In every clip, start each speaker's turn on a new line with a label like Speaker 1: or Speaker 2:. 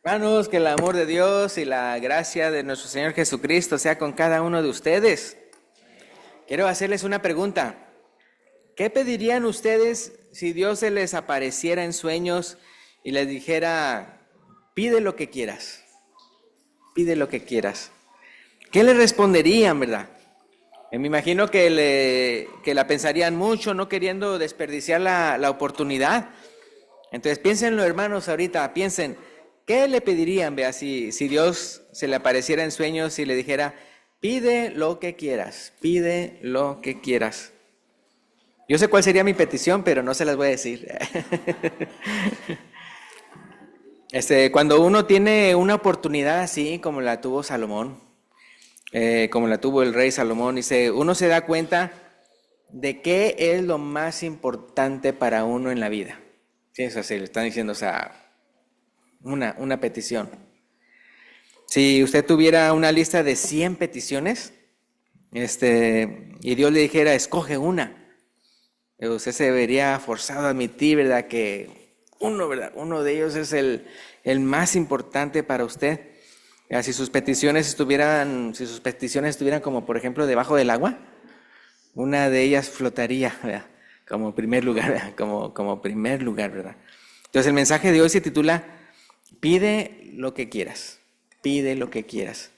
Speaker 1: Hermanos, que el amor de Dios y la gracia de nuestro Señor Jesucristo sea con cada uno de ustedes. Quiero hacerles una pregunta. ¿Qué pedirían ustedes si Dios se les apareciera en sueños y les dijera, pide lo que quieras, pide lo que quieras? ¿Qué le responderían, verdad? Me imagino que la pensarían mucho, no queriendo desperdiciar la oportunidad. Entonces piénsenlo, hermanos, ahorita, piensen, ¿qué le pedirían, vea, si Dios se le apareciera en sueños y le dijera, pide lo que quieras, pide lo que quieras? Yo sé cuál sería mi petición, pero no se las voy a decir. Cuando uno tiene una oportunidad así como la tuvo Salomón, como la tuvo el rey Salomón, uno se da cuenta de qué es lo más importante para uno en la vida. Sí, eso sí, le están diciendo, o sea, una petición. Si usted tuviera una lista de 100 peticiones, y Dios le dijera, escoge una, usted se vería forzado a admitir, ¿verdad? Que ¿verdad? Uno de ellos es el más importante para usted. Si sus peticiones estuvieran como, por ejemplo, debajo del agua, una de ellas flotaría, ¿verdad? Como primer lugar, ¿verdad? Como primer lugar, ¿verdad? Entonces el mensaje de hoy se titula, pide lo que quieras, pide lo que quieras.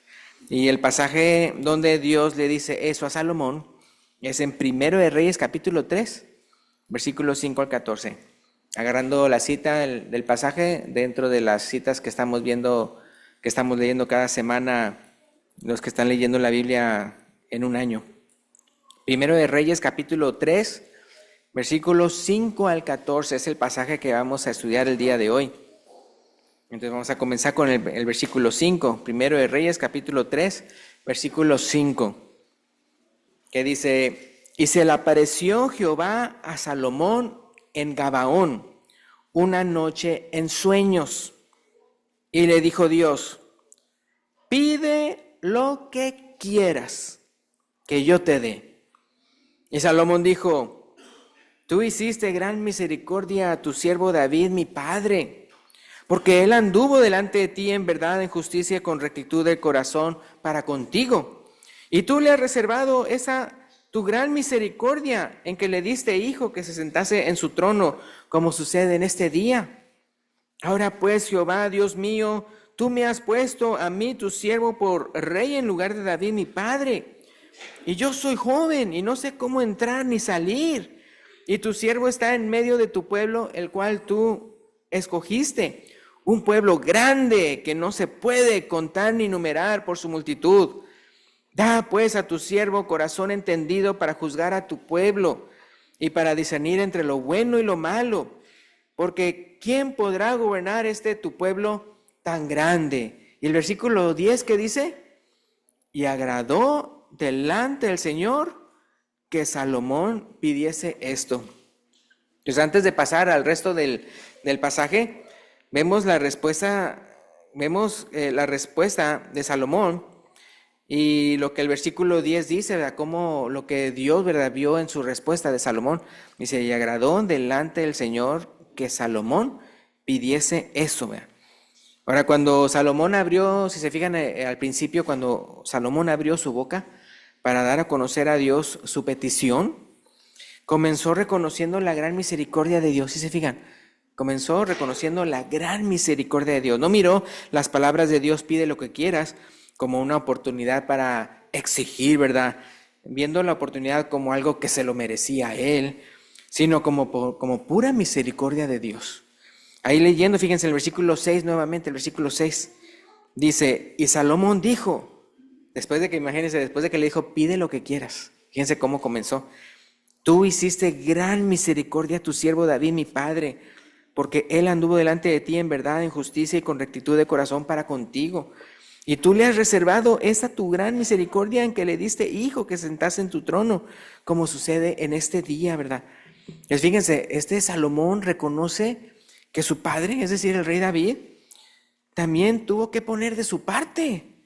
Speaker 1: Y el pasaje donde Dios le dice eso a Salomón es en Primero de Reyes capítulo 3, versículos 5 al 14. Agarrando la cita del pasaje dentro de las citas que estamos viendo, que estamos leyendo cada semana, los que están leyendo la Biblia en un año. Primero de Reyes capítulo 3, versículos 5 al 14 es el pasaje que vamos a estudiar el día de hoy. Entonces vamos a comenzar con el versículo 5, Primero de Reyes capítulo 3, versículo 5, que dice, y se le apareció Jehová a Salomón en Gabaón una noche en sueños, y le dijo Dios, pide lo que quieras que yo te dé. Y Salomón dijo, tú hiciste gran misericordia a tu siervo David, mi padre, porque él anduvo delante de ti en verdad, en justicia, con rectitud de corazón para contigo. Y tú le has reservado tu gran misericordia en que le diste hijo que se sentase en su trono, como sucede en este día. Ahora pues, Jehová, Dios mío, tú me has puesto a mí, tu siervo, por rey en lugar de David, mi padre. Y yo soy joven y no sé cómo entrar ni salir. Y tu siervo está en medio de tu pueblo, el cual tú escogiste. Un pueblo grande que no se puede contar ni numerar por su multitud. Da pues a tu siervo corazón entendido para juzgar a tu pueblo y para discernir entre lo bueno y lo malo. Porque ¿quién podrá gobernar tu pueblo tan grande? Y el versículo 10 que dice, y agradó delante del Señor que Salomón pidiese esto. Entonces antes de pasar al resto del pasaje, vemos la respuesta de Salomón y lo que el versículo 10 dice, ¿verdad? Como lo que Dios, ¿verdad?, vio en su respuesta de Salomón. Dice, y agradó delante del Señor que Salomón pidiese eso, ¿verdad? Ahora, cuando Salomón abrió, si se fijan al principio, cuando Salomón abrió su boca para dar a conocer a Dios su petición, comenzó reconociendo la gran misericordia de Dios, si se fijan. Comenzó reconociendo la gran misericordia de Dios. No miró las palabras de Dios, pide lo que quieras, como una oportunidad para exigir, ¿verdad? Viendo la oportunidad como algo que se lo merecía a él, sino como pura misericordia de Dios. Ahí leyendo, fíjense el versículo 6 nuevamente, el versículo 6 dice, y Salomón dijo, después de que le dijo, pide lo que quieras. Fíjense cómo comenzó. Tú hiciste gran misericordia a tu siervo David, mi padre, porque él anduvo delante de ti en verdad, en justicia y con rectitud de corazón para contigo. Y tú le has reservado esa tu gran misericordia en que le diste hijo que sentase en tu trono, como sucede en este día, ¿verdad? Pues fíjense, Salomón reconoce que su padre, es decir, el rey David, también tuvo que poner de su parte,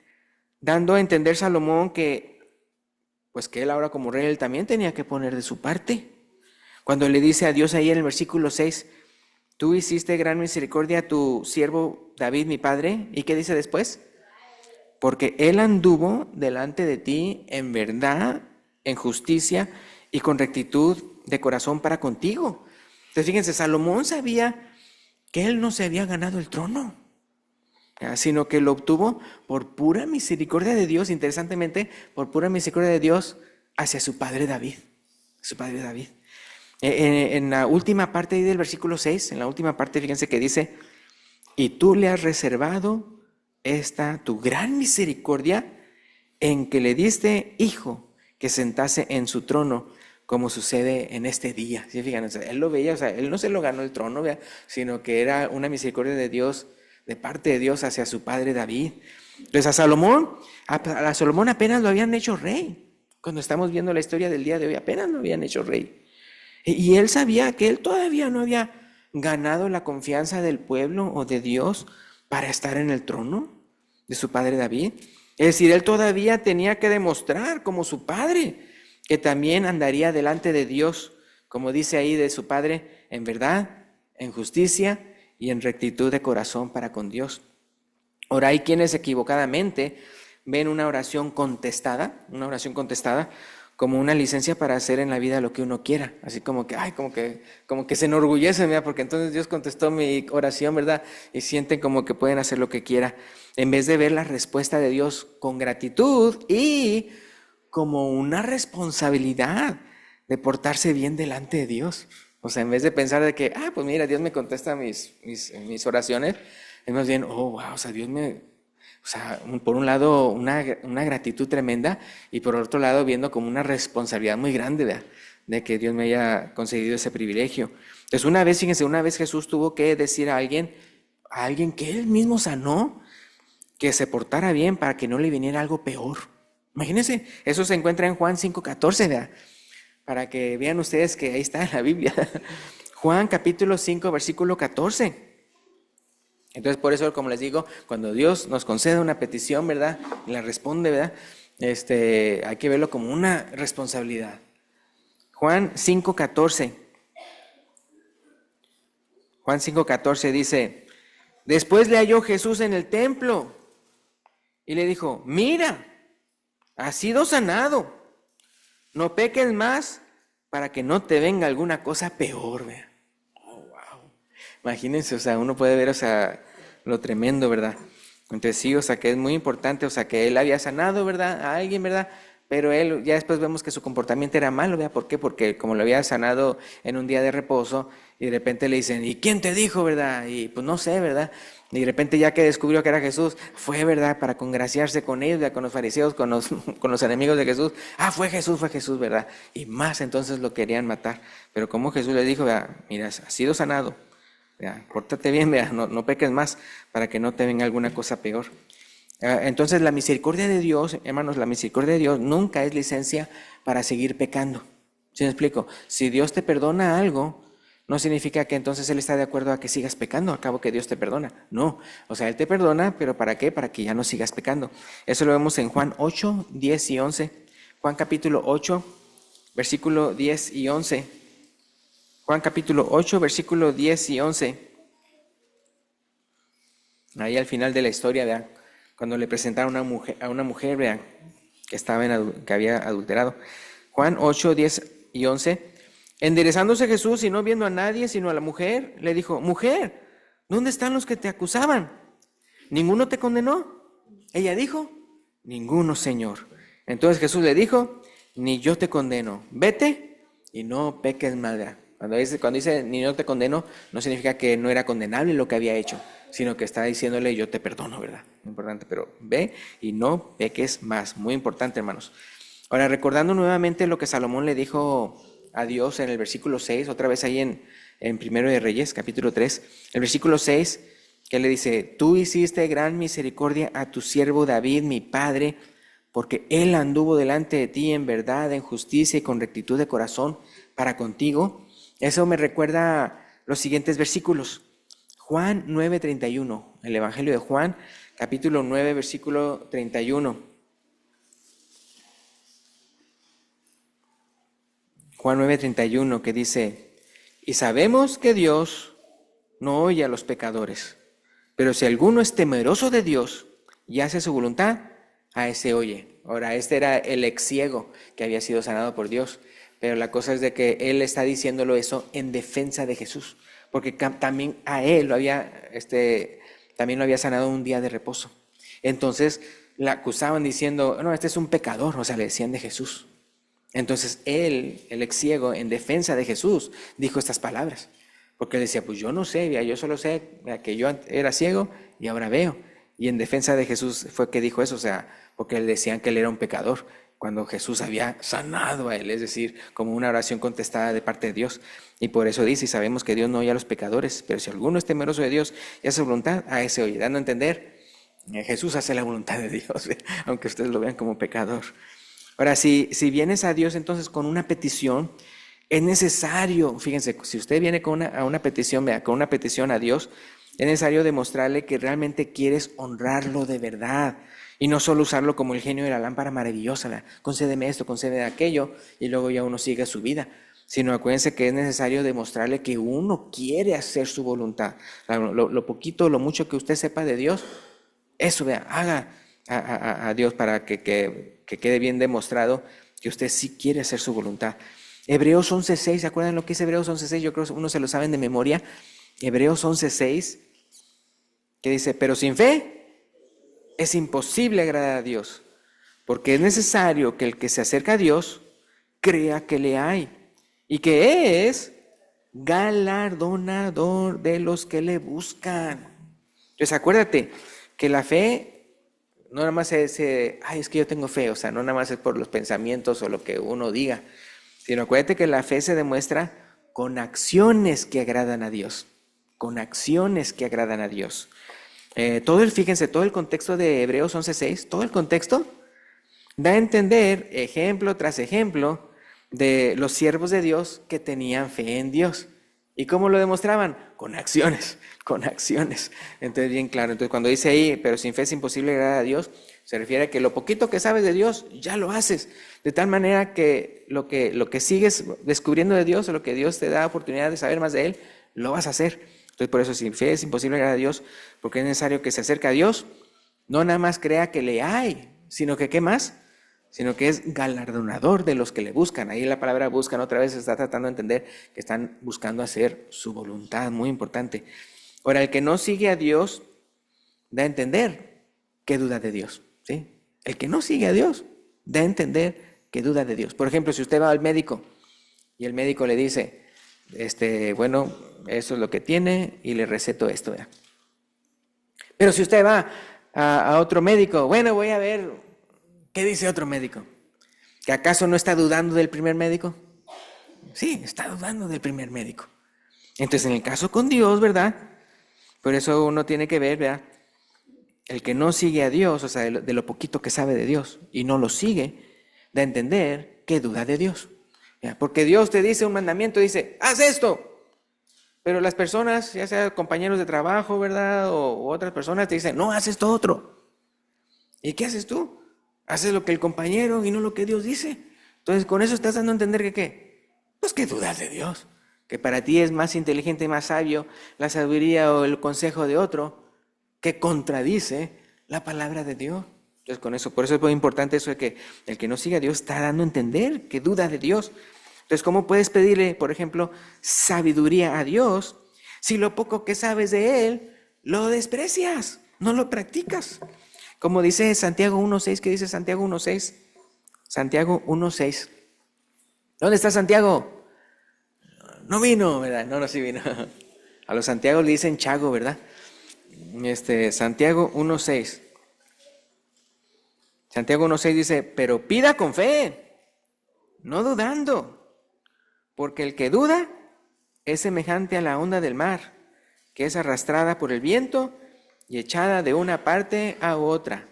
Speaker 1: dando a entender Salomón que él ahora como rey, él también tenía que poner de su parte. Cuando le dice a Dios ahí en el versículo 6, tú hiciste gran misericordia a tu siervo siervo David, mi padre. ¿Y qué dice después? Porque él anduvo delante de ti en verdad, en justicia y con rectitud de corazón para contigo. Entonces fíjense, Salomón sabía que él no se había ganado el trono, sino que lo obtuvo por pura misericordia de Dios, interesantemente, por pura misericordia de Dios hacia su padre David. Su padre David. En la última parte del versículo 6, en la última parte, fíjense que dice, y tú le has reservado esta tu gran misericordia en que le diste hijo que sentase en su trono, como sucede en este día. ¿Sí? Fíjense, él lo veía, o sea, él no se lo ganó el trono, ¿verdad? Sino que era una misericordia de Dios, de parte de Dios hacia su padre David. Entonces a Salomón apenas lo habían hecho rey. Cuando estamos viendo la historia del día de hoy, apenas lo habían hecho rey. Y él sabía que él todavía no había ganado la confianza del pueblo o de Dios para estar en el trono de su padre David. Es decir, él todavía tenía que demostrar como su padre que también andaría delante de Dios, como dice ahí de su padre, en verdad, en justicia y en rectitud de corazón para con Dios. Ahora hay quienes equivocadamente ven una oración contestada como una licencia para hacer en la vida lo que uno quiera, así como que se enorgullecen, ¿verdad? Porque entonces Dios contestó mi oración, ¿verdad? Y sienten como que pueden hacer lo que quiera, en vez de ver la respuesta de Dios con gratitud y como una responsabilidad de portarse bien delante de Dios. O sea, en vez de pensar de que, pues mira, Dios me contesta mis oraciones, es más bien, wow, o sea, Dios me... O sea, por un lado una gratitud tremenda y por otro lado viendo como una responsabilidad muy grande, ¿verdad? De que Dios me haya concedido ese privilegio. Entonces fíjense, una vez Jesús tuvo que decir a alguien que él mismo sanó, que se portara bien para que no le viniera algo peor. Imagínense, eso se encuentra en Juan 5:14, ¿verdad? Para que vean ustedes que ahí está en la Biblia. Juan capítulo 5, versículo 14. Entonces, por eso, como les digo, cuando Dios nos concede una petición, ¿verdad? Y la responde, ¿verdad? Hay que verlo como una responsabilidad. Juan 5:14. Juan 5:14 dice, después le halló Jesús en el templo y le dijo, mira, has sido sanado, no peques más para que no te venga alguna cosa peor, ¿verdad? Imagínense, o sea, uno puede ver, o sea, lo tremendo, ¿verdad? Entonces sí, o sea, que es muy importante, o sea, que él había sanado, ¿verdad? A alguien, ¿verdad? Pero él, ya después vemos que su comportamiento era malo, ¿verdad? ¿Por qué? Porque como lo había sanado en un día de reposo, y de repente le dicen, ¿y quién te dijo, verdad? Y pues no sé, ¿verdad? Y de repente ya que descubrió que era Jesús, fue, ¿verdad? Para congraciarse con ellos, ¿verdad? Con los fariseos, con los enemigos de Jesús. Fue Jesús, ¿verdad? Y más entonces lo querían matar. Pero como Jesús le dijo, ¿verdad? Mira, has sido sanado. Pórtate bien, no peques más para que no te venga alguna cosa peor. Entonces la misericordia de Dios, hermanos, la misericordia de Dios nunca es licencia para seguir pecando. ¿Sí me explico? Si Dios te perdona algo, no significa que entonces Él está de acuerdo a que sigas pecando, al cabo que Dios te perdona. No, o sea, Él te perdona, pero ¿para qué? Para que ya no sigas pecando. Eso lo vemos en Juan 8, 10 y 11. Juan capítulo 8, versículo 10 y 11. Juan capítulo 8, versículo 10 y 11. Ahí al final de la historia, vean, cuando le presentaron a una mujer, vean, que había adulterado. Juan 8, 10 y 11. Enderezándose Jesús y no viendo a nadie sino a la mujer, le dijo, mujer, ¿dónde están los que te acusaban? ¿Ninguno te condenó? Ella dijo, ninguno, Señor. Entonces Jesús le dijo, ni yo te condeno, vete y no peques más. Cuando dice ni no te condeno, no significa que no era condenable lo que había hecho, sino que está diciéndole yo te perdono, ¿verdad? Muy importante, pero ve y no peques más. Muy importante, hermanos. Ahora, recordando nuevamente lo que Salomón le dijo a Dios en el versículo 6, otra vez ahí en Primero de Reyes, capítulo 3, el versículo 6, que le dice, tú hiciste gran misericordia a tu siervo David, mi padre, porque él anduvo delante de ti en verdad, en justicia y con rectitud de corazón para contigo. Eso me recuerda los siguientes versículos. Juan 9:31, el Evangelio de Juan, capítulo 9, versículo 31. Juan 9:31, que dice, y sabemos que Dios no oye a los pecadores, Pero si alguno es temeroso de Dios y hace su voluntad, a ese oye. Ahora, este era el ex ciego que había sido sanado por Dios. Pero la cosa es de que él está diciéndolo eso en defensa de Jesús. Porque también a él también lo había sanado un día de reposo. Entonces le acusaban diciendo, no, este es un pecador, o sea, le decían de Jesús. Entonces él, el ex ciego, en defensa de Jesús, dijo estas palabras. Porque él decía, pues yo no sé, yo solo sé que yo era ciego y ahora veo. Y en defensa de Jesús fue que dijo eso, o sea, porque le decían que él era un pecador, cuando Jesús había sanado a él, es decir, como una oración contestada de parte de Dios. Y por eso dice, y sabemos que Dios no oye a los pecadores, pero si alguno es temeroso de Dios y hace su voluntad, a ese oye, dando a entender, Jesús hace la voluntad de Dios, aunque ustedes lo vean como pecador. Ahora, si vienes a Dios entonces con una petición, es necesario, fíjense, si usted viene con una petición, con una petición a Dios, es necesario demostrarle que realmente quieres honrarlo de verdad y no solo usarlo como el genio de la lámpara maravillosa, concédeme esto, concédeme aquello, y luego ya uno sigue su vida. Sino acuérdense que es necesario demostrarle que uno quiere hacer su voluntad. Lo poquito, lo mucho que usted sepa de Dios, eso, haga a Dios para que quede bien demostrado que usted sí quiere hacer su voluntad. Hebreos 11:6, ¿se acuerdan lo que es Hebreos 11:6? Yo creo que uno se lo saben de memoria. Hebreos 11:6, que dice, pero sin fe es imposible agradar a Dios, porque es necesario que el que se acerca a Dios crea que le hay y que es galardonador de los que le buscan. Entonces acuérdate que la fe no nada más es que yo tengo fe, o sea, no nada más es por los pensamientos o lo que uno diga, sino acuérdate que la fe se demuestra con acciones que agradan a Dios, con acciones que agradan a Dios. Fíjense, todo el contexto de Hebreos 11:6, todo el contexto da a entender, ejemplo tras ejemplo, de los siervos de Dios que tenían fe en Dios. ¿Y cómo lo demostraban? Con acciones, con acciones. Entonces, bien claro, entonces cuando dice ahí, pero sin fe es imposible agradar a Dios, se refiere a que lo poquito que sabes de Dios, ya lo haces. De tal manera que lo que sigues descubriendo de Dios, o lo que Dios te da oportunidad de saber más de Él, lo vas a hacer. Entonces, por eso, sin fe es imposible agradar a Dios, porque es necesario que se acerque a Dios, no nada más crea que le hay, sino que, ¿qué más? Sino que es galardonador de los que le buscan. Ahí la palabra buscan otra vez está tratando de entender que están buscando hacer su voluntad, muy importante. Ahora, el que no sigue a Dios da a entender que duda de Dios, ¿sí? El que no sigue a Dios da a entender que duda de Dios. Por ejemplo, si usted va al médico y el médico le dice, bueno, eso es lo que tiene y le receto esto, ¿verdad? Pero si usted va a otro médico, bueno, voy a ver qué dice otro médico. ¿Que acaso no está dudando del primer médico? Sí, está dudando del primer médico. Entonces, en el caso con Dios, ¿verdad? Por eso uno tiene que ver, ¿verdad? El que no sigue a Dios, o sea, de lo poquito que sabe de Dios y no lo sigue, da a entender que duda de Dios. ¿Ya? Porque Dios te dice un mandamiento, dice, haz esto. Pero las personas, ya sea compañeros de trabajo, ¿verdad? O otras personas te dicen, no, haz esto otro. ¿Y qué haces tú? Haces lo que el compañero y no lo que Dios dice. Entonces, con eso estás dando a entender que ¿qué? Pues que dudas de Dios. Que para ti es más inteligente y más sabio la sabiduría o el consejo de otro que contradice la palabra de Dios. Entonces, con eso, por eso es muy importante eso de que el que no siga a Dios está dando a entender que duda de Dios. Entonces, ¿cómo puedes pedirle, por ejemplo, sabiduría a Dios si lo poco que sabes de Él lo desprecias, no lo practicas? Como dice Santiago 1:6, ¿qué dice Santiago 1:6? Santiago 1:6. ¿Dónde está Santiago? No vino, ¿verdad? No, sí vino. A los Santiago le dicen Chago, ¿verdad? Santiago 1:6. Santiago 1:6 dice, pero pida con fe, no dudando, porque el que duda es semejante a la onda del mar, que es arrastrada por el viento y echada de una parte a otra.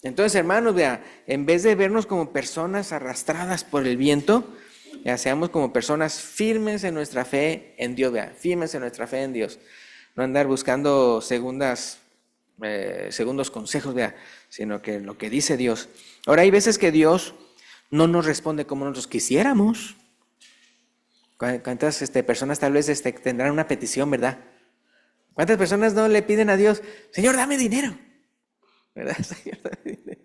Speaker 1: Entonces, hermanos, vea, en vez de vernos como personas arrastradas por el viento, ya seamos como personas firmes en nuestra fe en Dios, vea, firmes en nuestra fe en Dios. No andar buscando segundos consejos, vea, sino que lo que dice Dios. Ahora, hay veces que Dios no nos responde como nosotros quisiéramos. ¿Cuántas personas tal vez tendrán una petición, verdad? ¿Cuántas personas no le piden a Dios, Señor, dame dinero? ¿Verdad? Señor, dame dinero.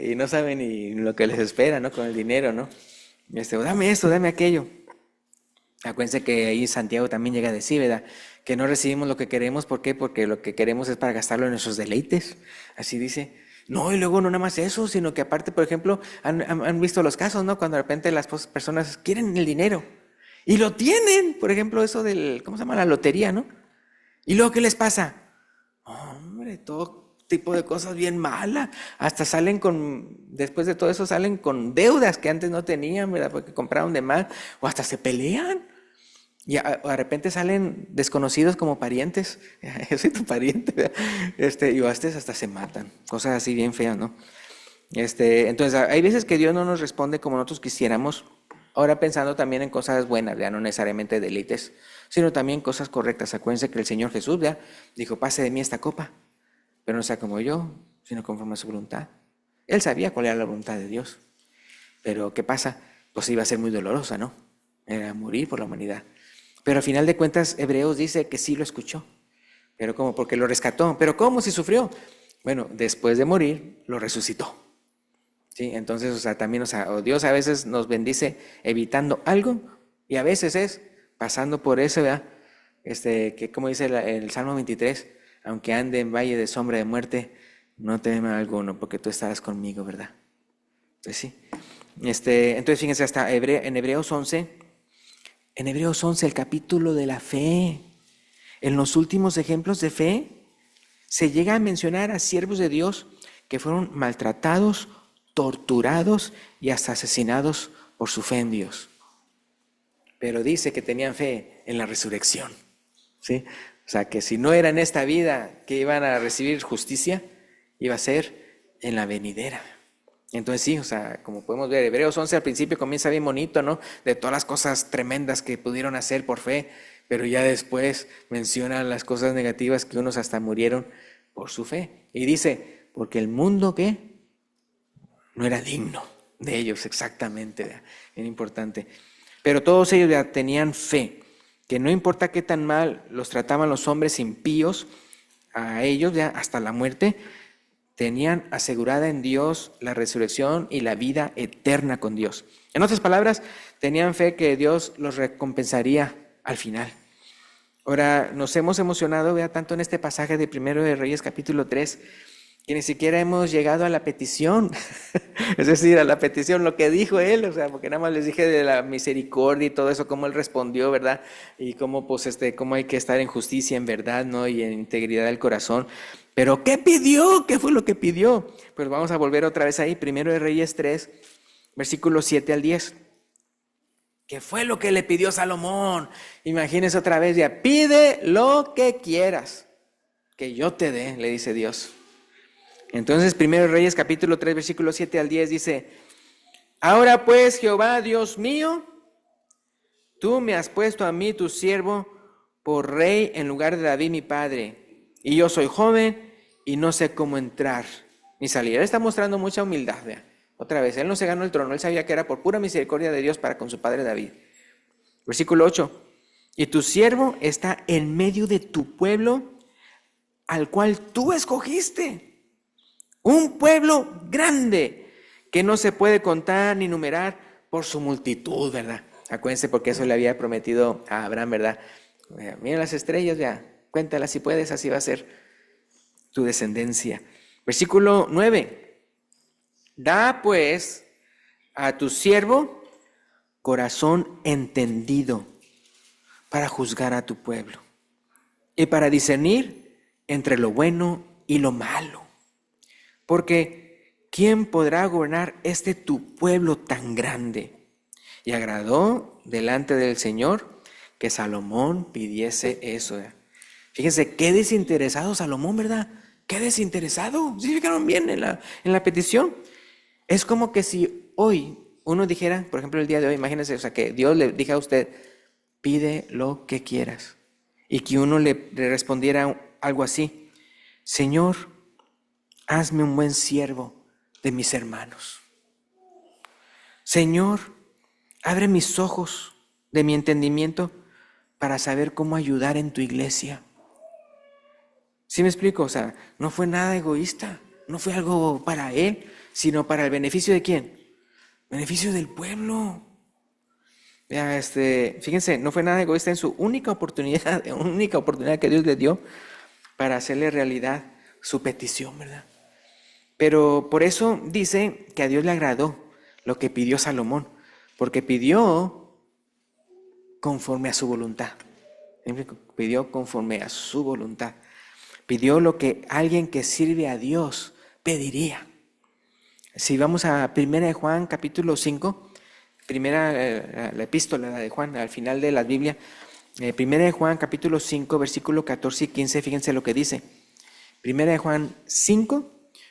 Speaker 1: Y no saben ni lo que les espera, ¿no? Con el dinero, ¿no? Dame esto, dame aquello. Acuérdense que ahí Santiago también llega a decir, ¿verdad? Que no recibimos lo que queremos. ¿Por qué? Porque lo que queremos es para gastarlo en nuestros deleites. Así dice. No, y luego no nada más eso, sino que aparte, por ejemplo, han visto los casos, ¿no? Cuando de repente las personas quieren el dinero y lo tienen. Por ejemplo, eso ¿cómo se llama? La lotería, ¿no? ¿Y luego qué les pasa? Hombre, todo tipo de cosas bien malas. Hasta después de todo eso, salen con deudas que antes no tenían, ¿verdad? Porque compraron de más, o hasta se pelean. Y de repente salen desconocidos como parientes. Yo soy tu pariente, ¿verdad? Y hasta se matan. Cosas así bien feas, ¿no? Entonces, hay veces que Dios no nos responde como nosotros quisiéramos. Ahora pensando también en cosas buenas, ¿verdad? No necesariamente deleites, sino también cosas correctas. Acuérdense que el Señor Jesús, ¿verdad? Dijo, pase de mí esta copa, pero no sea como yo, sino conforme a su voluntad. Él sabía cuál era la voluntad de Dios. Pero, ¿qué pasa? Pues iba a ser muy dolorosa, ¿no? Era morir por la humanidad. Pero al final de cuentas, Hebreos dice que sí lo escuchó. ¿Pero cómo? Porque lo rescató. ¿Pero cómo si sufrió? Bueno, después de morir, lo resucitó. ¿Sí? Entonces, también, Dios a veces nos bendice evitando algo y a veces es pasando por eso, ¿verdad? Que como dice el Salmo 23, aunque ande en valle de sombra de muerte, no tema alguno, porque tú estarás conmigo, ¿verdad? Pues sí. Entonces, fíjense, hasta en Hebreos 11, el capítulo de la fe, en los últimos ejemplos de fe, se llega a mencionar a siervos de Dios que fueron maltratados, torturados y hasta asesinados por su fe en Dios. Pero dice que tenían fe en la resurrección, ¿sí? O sea, que si no era en esta vida que iban a recibir justicia, iba a ser en la venidera. Entonces sí, como podemos ver, Hebreos 11 al principio comienza bien bonito, ¿no? De todas las cosas tremendas que pudieron hacer por fe, pero ya después menciona las cosas negativas que unos hasta murieron por su fe. Y dice, porque el mundo, ¿qué? No era digno de ellos, exactamente, ¿verdad? Bien importante. Pero todos ellos ya tenían fe, que no importa qué tan mal los trataban los hombres impíos, a ellos ya hasta la muerte, tenían asegurada en Dios la resurrección y la vida eterna con Dios. En otras palabras, tenían fe que Dios los recompensaría al final. Ahora, nos hemos emocionado, vea, tanto en este pasaje de Primero de Reyes capítulo 3, que ni siquiera hemos llegado a la petición, es decir, a la petición, lo que dijo él, porque nada más les dije de la misericordia y todo eso, cómo él respondió, ¿verdad? Y cómo, cómo hay que estar en justicia, en verdad, ¿no? Y en integridad del corazón. Pero, ¿qué pidió? ¿Qué fue lo que pidió? Pues vamos a volver otra vez ahí, Primero de Reyes 3, versículos 7 al 10. ¿Qué fue lo que le pidió Salomón? Imagínense otra vez, ya, pide lo que quieras, que yo te dé, le dice Dios. Entonces, 1 Reyes capítulo 3, versículos 7 al 10 dice, ahora pues, Jehová, Dios mío, tú me has puesto a mí, tu siervo, por rey en lugar de David, mi padre, y yo soy joven y no sé cómo entrar ni salir. Él está mostrando mucha humildad, ¿vea? Otra vez, él no se ganó el trono, él sabía que era por pura misericordia de Dios para con su padre David. Versículo 8, y tu siervo está en medio de tu pueblo, al cual tú escogiste. Un pueblo grande que no se puede contar ni numerar por su multitud, ¿verdad? Acuérdense porque eso le había prometido a Abraham, ¿verdad? Mira las estrellas, ya, cuéntalas si puedes, así va a ser tu descendencia. Versículo 9. Da pues a tu siervo corazón entendido para juzgar a tu pueblo y para discernir entre lo bueno y lo malo. Porque ¿quién podrá gobernar tu pueblo tan grande? Y agradó delante del Señor que Salomón pidiese eso. Fíjense, qué desinteresado Salomón, ¿verdad? Qué desinteresado. ¿Sí fijaron bien en la petición? Es como que si hoy uno dijera, por ejemplo, el día de hoy, imagínense, que Dios le diga a usted, pide lo que quieras. Y que uno le respondiera algo así, Señor, hazme un buen siervo de mis hermanos. Señor, abre mis ojos de mi entendimiento para saber cómo ayudar en tu iglesia. ¿Sí me explico? O sea, no fue nada egoísta, no fue algo para él, sino para el beneficio de ¿quién? Beneficio del pueblo. Ya, fíjense, no fue nada egoísta en su única oportunidad que Dios le dio para hacerle realidad su petición, ¿verdad? Pero por eso dice que a Dios le agradó lo que pidió Salomón, porque pidió conforme a su voluntad. Pidió conforme a su voluntad. Pidió lo que alguien que sirve a Dios pediría. Si vamos a 1 de Juan capítulo 5, la epístola de Juan, al final de la Biblia, 1 de Juan capítulo 5, versículo 14 y 15, fíjense lo que dice. 1 de Juan 5,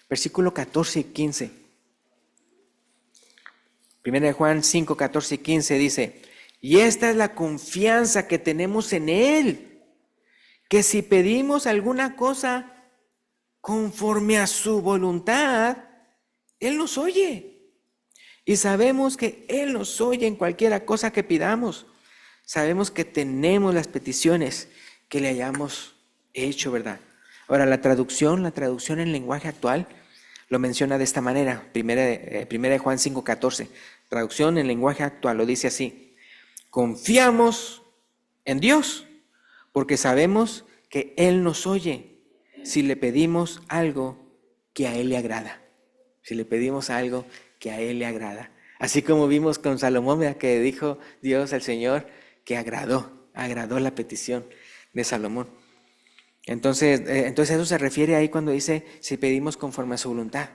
Speaker 1: versículo 14 y 15. 1 de Juan 5, 14 y 15 dice: y esta es la confianza que tenemos en Él, que si pedimos alguna cosa conforme a su voluntad, Él nos oye. Y sabemos que Él nos oye en cualquiera cosa que pidamos. Sabemos que tenemos las peticiones que le hayamos hecho, ¿verdad? Ahora, la traducción en lenguaje actual lo menciona de esta manera. Primera de Juan 5:14. Traducción en lenguaje actual lo dice así: confiamos en Dios porque sabemos que Él nos oye si le pedimos algo que a Él le agrada. Si le pedimos algo que a Él le agrada. Así como vimos con Salomón, que dijo Dios, el Señor, que agradó la petición de Salomón. Entonces eso se refiere ahí cuando dice si pedimos conforme a su voluntad.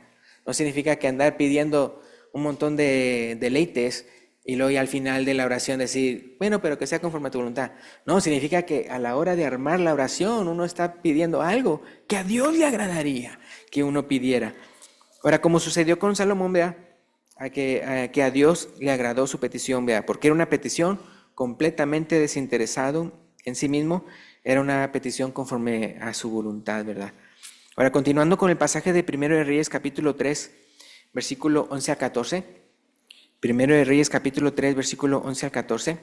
Speaker 1: No significa que andar pidiendo un montón de deleites y luego ya al final de la oración decir, bueno, pero que sea conforme a tu voluntad. No, significa que a la hora de armar la oración uno está pidiendo algo que a Dios le agradaría que uno pidiera. Ahora, como sucedió con Salomón, vea, que a Dios le agradó su petición, vea, porque era una petición completamente desinteresado en sí mismo, era una petición conforme a su voluntad, ¿verdad? Ahora, continuando con el pasaje de 1 de Reyes, capítulo 3, versículo 11 a 14. 1 de Reyes, capítulo 3, versículo 11 al 14.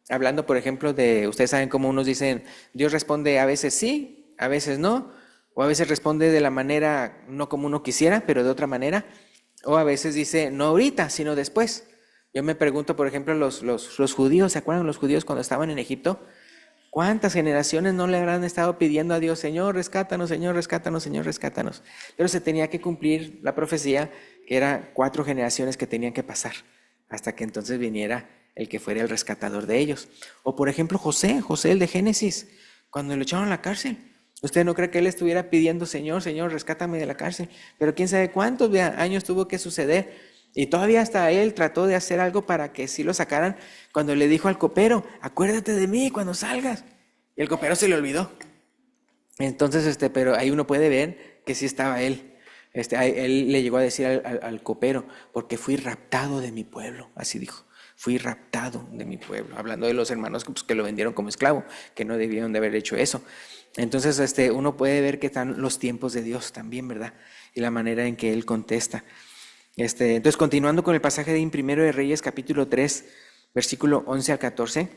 Speaker 1: Hablando, por ejemplo, ustedes saben cómo unos dicen, Dios responde a veces sí, a veces no, o a veces responde de la manera no como uno quisiera, pero de otra manera, o a veces dice no ahorita, sino después. Yo me pregunto, por ejemplo, los judíos, ¿se acuerdan los judíos cuando estaban en Egipto? ¿Cuántas generaciones no le habrán estado pidiendo a Dios, Señor, rescátanos, Señor, rescátanos, Señor, rescátanos? Pero se tenía que cumplir la profecía, que era 4 generaciones que tenían que pasar, hasta que entonces viniera el que fuera el rescatador de ellos. O por ejemplo José el de Génesis, cuando lo echaron a la cárcel. Usted no cree que él estuviera pidiendo, Señor, Señor, rescátame de la cárcel, pero quién sabe cuántos años tuvo que suceder. Y todavía hasta él trató de hacer algo para que sí lo sacaran cuando le dijo al copero, acuérdate de mí cuando salgas. Y el copero se le olvidó. Entonces, pero ahí uno puede ver que sí estaba él. Él le llegó a decir al copero, porque fui raptado de mi pueblo, así dijo. Fui raptado de mi pueblo, hablando de los hermanos que lo vendieron como esclavo, que no debieron de haber hecho eso. Entonces, uno puede ver que están los tiempos de Dios también, ¿verdad? Y la manera en que Él contesta. Entonces, continuando con el pasaje de 1 de Reyes, capítulo 3, versículo 11 al 14.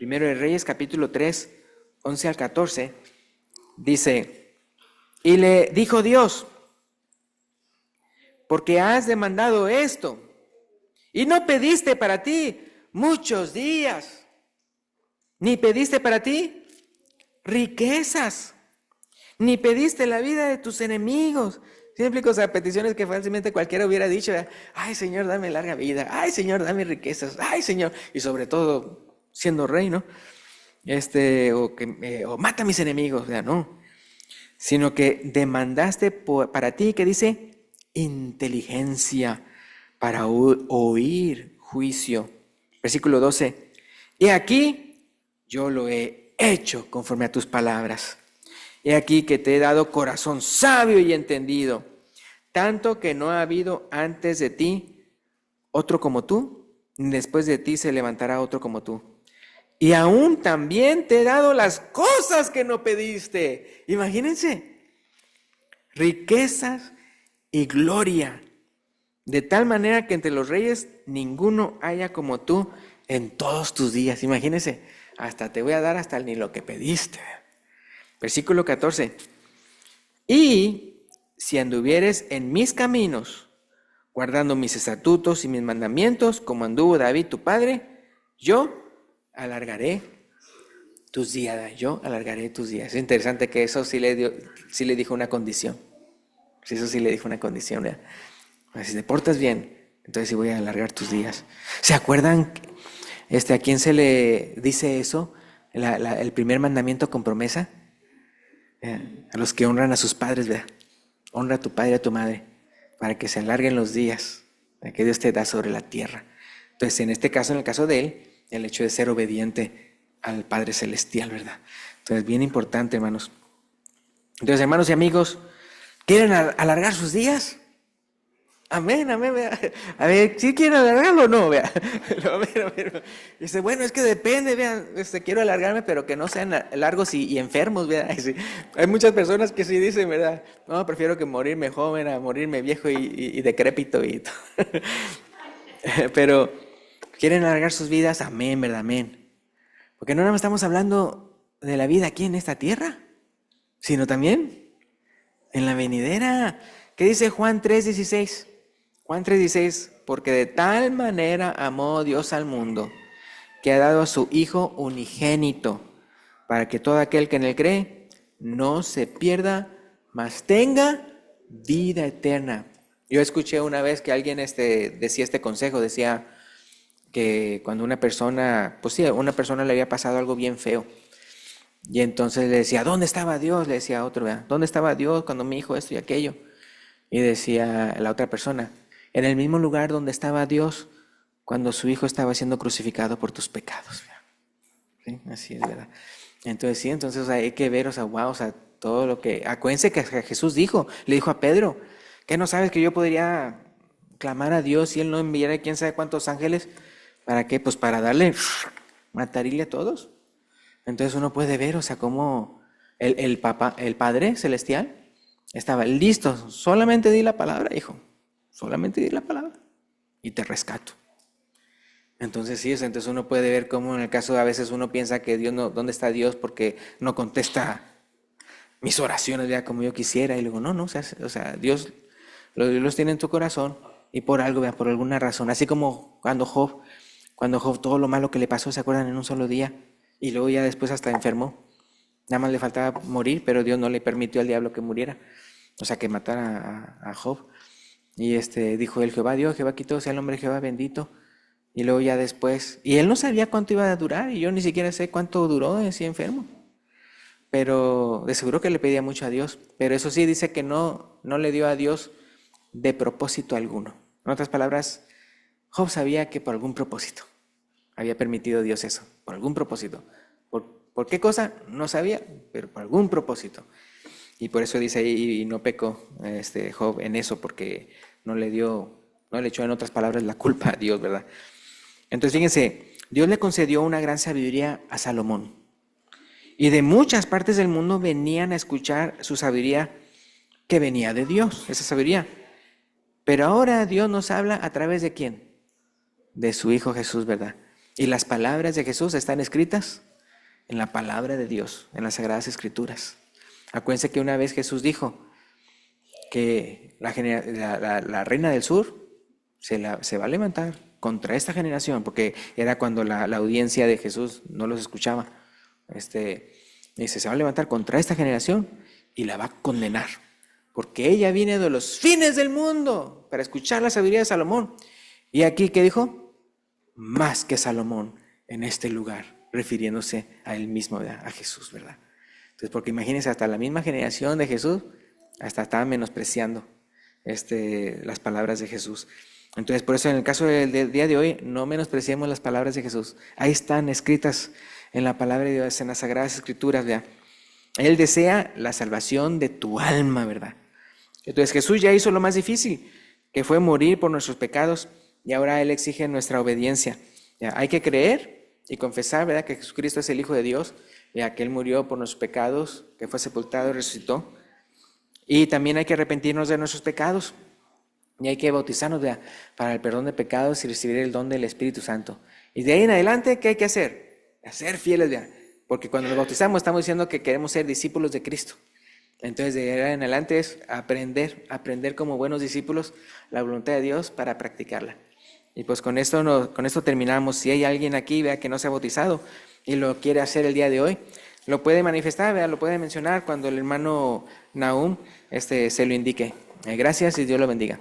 Speaker 1: 1 de Reyes, capítulo 3, 11 al 14, dice, y le dijo Dios, porque has demandado esto, y no pediste para ti muchos días, ni pediste para ti riquezas, ni pediste la vida de tus enemigos. Siempre, o sea, peticiones que fácilmente cualquiera hubiera dicho, ay Señor, dame larga vida, ay Señor, dame riquezas, ay Señor, y sobre todo siendo rey, ¿no? O mata a mis enemigos, no, sino que demandaste para ti, que dice, inteligencia para oír juicio. Versículo 12, y aquí yo lo he hecho conforme a tus palabras. He aquí que te he dado corazón sabio y entendido, tanto que no ha habido antes de ti otro como tú, ni después de ti se levantará otro como tú. Y aún también te he dado las cosas que no pediste. Imagínense, riquezas y gloria, de tal manera que entre los reyes ninguno haya como tú en todos tus días. Imagínense, hasta te voy a dar hasta ni lo que pediste. Versículo 14. Y si anduvieres en mis caminos, guardando mis estatutos y mis mandamientos, como anduvo David tu padre, yo alargaré tus días. Yo alargaré tus días. Es interesante que eso sí le dijo una condición. Eso sí le dijo una condición. ¿Verdad? Si te portas bien, entonces sí voy a alargar tus días. ¿Se acuerdan a quién se le dice eso? El primer mandamiento con promesa. A los que honran a sus padres, ¿verdad? Honra a tu padre y a tu madre para que se alarguen los días que Dios te da sobre la tierra. Entonces, en este caso, en el caso de él, el hecho de ser obediente al Padre Celestial, ¿verdad? Entonces, bien importante, hermanos. Entonces, hermanos y amigos, ¿quieren alargar sus días? Amén, amén, vea. A ver, ¿sí quieren alargarlo o no? Vea. A ver. Dice, bueno, es que depende, vean, quiero alargarme, pero que no sean largos y enfermos, vea. Sí. Hay muchas personas que sí dicen, ¿verdad? No, prefiero que morirme joven a morirme viejo y decrépito y todo. Pero, ¿quieren alargar sus vidas? Amén, ¿verdad? Amén. Porque no nada más estamos hablando de la vida aquí en esta tierra, sino también en la venidera. ¿Qué dice Juan 3:16? Juan 3:16, porque de tal manera amó Dios al mundo, que ha dado a su Hijo unigénito, para que todo aquel que en él cree no se pierda, mas tenga vida eterna. Yo escuché una vez que alguien decía este consejo, decía que cuando una persona, pues sí, a una persona le había pasado algo bien feo, y entonces le decía, ¿dónde estaba Dios? Le decía a otro, ¿verdad? ¿Dónde estaba Dios cuando me dijo esto y aquello? Y decía la otra persona, en el mismo lugar donde estaba Dios cuando su Hijo estaba siendo crucificado por tus pecados. ¿Sí? Así es, ¿verdad? Entonces sí, entonces hay que ver, wow, todo lo que... Acuérdense que Jesús le dijo a Pedro, ¿qué no sabes que yo podría clamar a Dios si Él no enviara quién sabe cuántos ángeles? ¿Para qué? Pues para darle, matarle a todos. Entonces uno puede ver, cómo el Padre Celestial estaba listo, solamente di la palabra, hijo, solamente di la palabra y te rescato. Entonces sí, entonces uno puede ver cómo en el caso a veces uno piensa que Dios no, ¿dónde está Dios? Porque no contesta mis oraciones ya como yo quisiera, y luego no, Dios los tiene en tu corazón y por algo, por alguna razón, así como cuando Job todo lo malo que le pasó, ¿se acuerdan? En un solo día, y luego ya después hasta enfermó. Nada más le faltaba morir, pero Dios no le permitió al diablo que muriera, que matara a Job. Y dijo el Jehová Dios, Jehová quitó, sea el nombre de Jehová bendito. Y luego ya después, y él no sabía cuánto iba a durar, y yo ni siquiera sé cuánto duró así enfermo. Pero de seguro que le pedía mucho a Dios. Pero eso sí, dice que no le dio a Dios de propósito alguno. En otras palabras, Job sabía que por algún propósito había permitido Dios eso, por algún propósito. ¿Por qué cosa? No sabía, pero por algún propósito. Y por eso dice ahí, y no pecó Job en eso, porque no le echó en otras palabras la culpa a Dios, ¿verdad? Entonces fíjense, Dios le concedió una gran sabiduría a Salomón. Y de muchas partes del mundo venían a escuchar su sabiduría que venía de Dios, esa sabiduría. Pero ahora Dios nos habla a través de ¿quién? De su Hijo Jesús, ¿verdad? Y las palabras de Jesús están escritas en la palabra de Dios, en las Sagradas Escrituras. Acuérdense que una vez Jesús dijo que la reina del sur se va a levantar contra esta generación, porque era cuando la audiencia de Jesús no los escuchaba. Dice, se va a levantar contra esta generación y la va a condenar, porque ella viene de los fines del mundo para escuchar la sabiduría de Salomón. Y aquí, ¿qué dijo? Más que Salomón en este lugar, refiriéndose a él mismo, ¿verdad? A Jesús, ¿verdad? Entonces, porque imagínense, hasta la misma generación de Jesús, hasta estaba menospreciando las palabras de Jesús. Entonces, por eso en el caso del día de hoy, no menospreciemos las palabras de Jesús. Ahí están escritas en la palabra de Dios, en las Sagradas Escrituras, ¿verdad? Él desea la salvación de tu alma, ¿verdad? Entonces Jesús ya hizo lo más difícil, que fue morir por nuestros pecados, y ahora Él exige nuestra obediencia. ¿Ya? Hay que creer y confesar, ¿verdad?, que Jesucristo es el Hijo de Dios, ya que Él murió por nuestros pecados, que fue sepultado y resucitó. Y también hay que arrepentirnos de nuestros pecados, y hay que bautizarnos, ¿verdad?, para el perdón de pecados y recibir el don del Espíritu Santo. Y de ahí en adelante, ¿qué hay que hacer? a ser fieles, ¿verdad? Porque cuando nos bautizamos estamos diciendo que queremos ser discípulos de Cristo. Entonces, de ahora en adelante es aprender como buenos discípulos la voluntad de Dios para practicarla. Y pues con esto terminamos. Si hay alguien aquí, vea, que no se ha bautizado y lo quiere hacer el día de hoy, lo puede manifestar, vea, lo puede mencionar cuando el hermano Nahum se lo indique. Gracias y Dios lo bendiga.